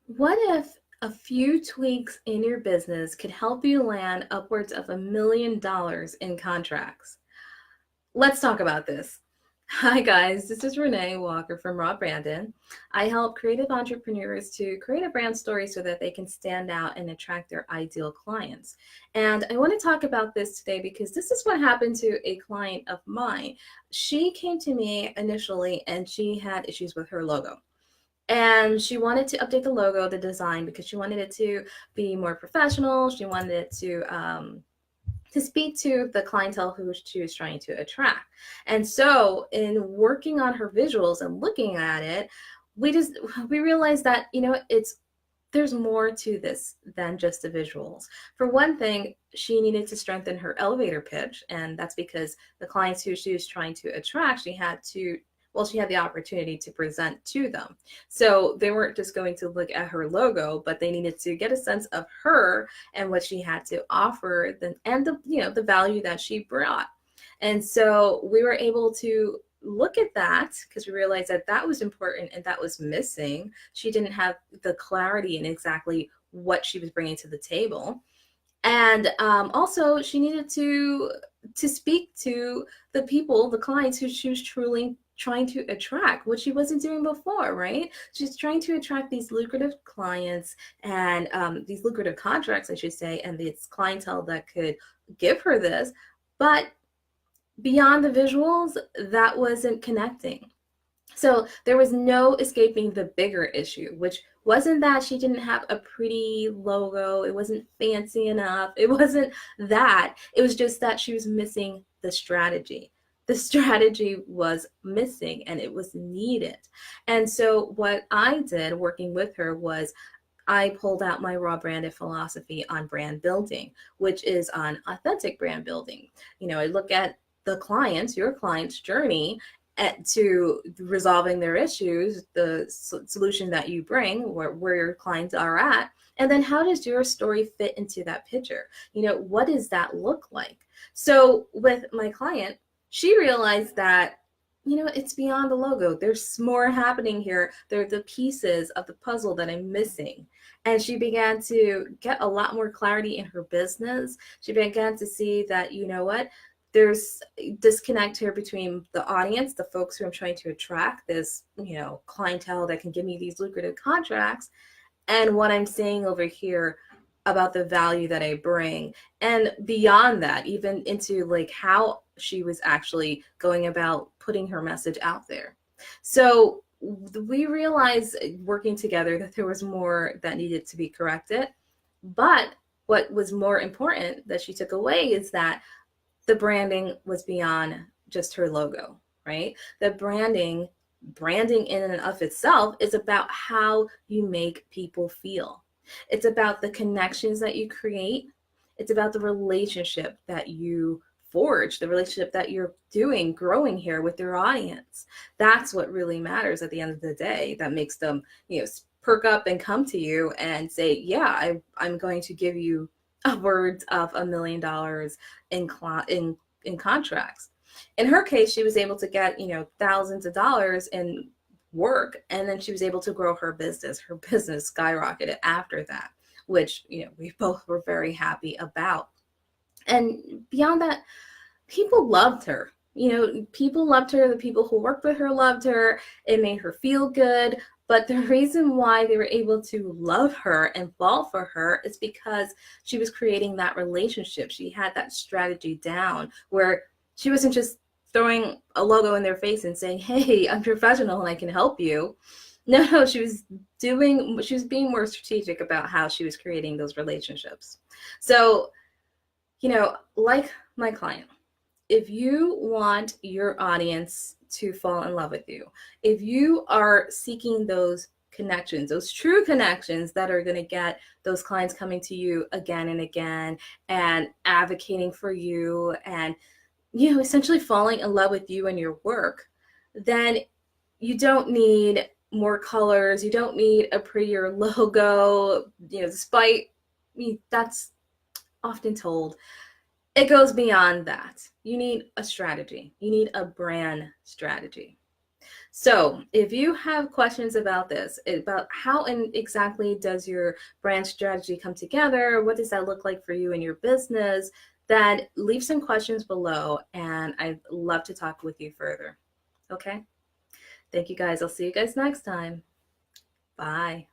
What if a few tweaks in your business could help you land upwards of $1 million in contracts? Let's talk about this. Hi, guys. This is Renee Walker from Raw Brandon. I help creative entrepreneurs to create a brand story so that they can stand out and attract their ideal clients. And I want to talk about this today because this is what happened to a client of mine. She came to me initially and she had issues with her logo. And she wanted to update the logo, the design, because she wanted it to be more professional. She wanted it to speak to the clientele who she was trying to attract. And so, in working on her visuals and looking at it, we realized that it's there's more to this than just the visuals. For one thing, she needed to strengthen her elevator pitch, and that's because the clients who she was trying to attract, she had the opportunity to present to them. So they weren't just going to look at her logo, but they needed to get a sense of her and what she had to offer, and the value that she brought. And so we were able to look at that because we realized that that was important and that was missing. She didn't have the clarity in exactly what she was bringing to the table. And also, she needed to speak to the people, the clients who she was truly trying to attract, which she wasn't doing before, right? She's trying to attract these lucrative clients and these lucrative contracts, I should say, and these clientele that could give her this. But beyond the visuals, that wasn't connecting. So there was no escaping the bigger issue, which wasn't that she didn't have a pretty logo. It wasn't fancy enough. It wasn't that. It was just that she was missing the strategy. The strategy was missing and it was needed. And so what I did working with her was I pulled out my raw branded philosophy on brand building, which is on authentic brand building. I look at your client's journey to resolving their issues, the solution that you bring, where your clients are at, and then how does your story fit into that picture? What does that look like? So with my client, she realized that it's beyond the logo. There's more happening here. There are the pieces of the puzzle that I'm missing. And she began to get a lot more clarity in her business. She began to see that, what, there's disconnect here between the audience, the folks who I'm trying to attract, this, clientele that can give me these lucrative contracts, and what I'm saying over here about the value that I bring. And beyond that, even into like how she was actually going about putting her message out there. So we realized working together that there was more that needed to be corrected. But what was more important that she took away is that the branding was beyond just her logo, right? The branding in and of itself is about how you make people feel. It's about the connections that you create. It's about the relationship that you forge, the relationship that you're growing here with your audience. That's what really matters at the end of the day. That makes them, perk up and come to you and say, yeah, I'm going to give you upwards of $1 million in contracts. In her case, she was able to get thousands of dollars in work, and then she was able to grow her business. Her business skyrocketed after that, which we both were very happy about. And beyond that, people loved her. People loved her. The people who worked with her loved her. It made her feel good. But the reason why they were able to love her and fall for her is because she was creating that relationship. She had that strategy down where she wasn't just throwing a logo in their face and saying, "Hey, I'm professional and I can help you." No, she was being more strategic about how she was creating those relationships. So, like my client, if you want your audience to fall in love with you, if you are seeking those connections, those true connections that are going to get those clients coming to you again and again and advocating for you and, essentially falling in love with you and your work, then you don't need more colors. You don't need a prettier logo, despite that's often told. It goes beyond that. You need a strategy. You need a brand strategy. So if you have questions about this, about how and exactly does your brand strategy come together, what does that look like for you and your business, then leave some questions below and I'd love to talk with you further. Okay? Thank you guys. I'll see you guys next time. Bye.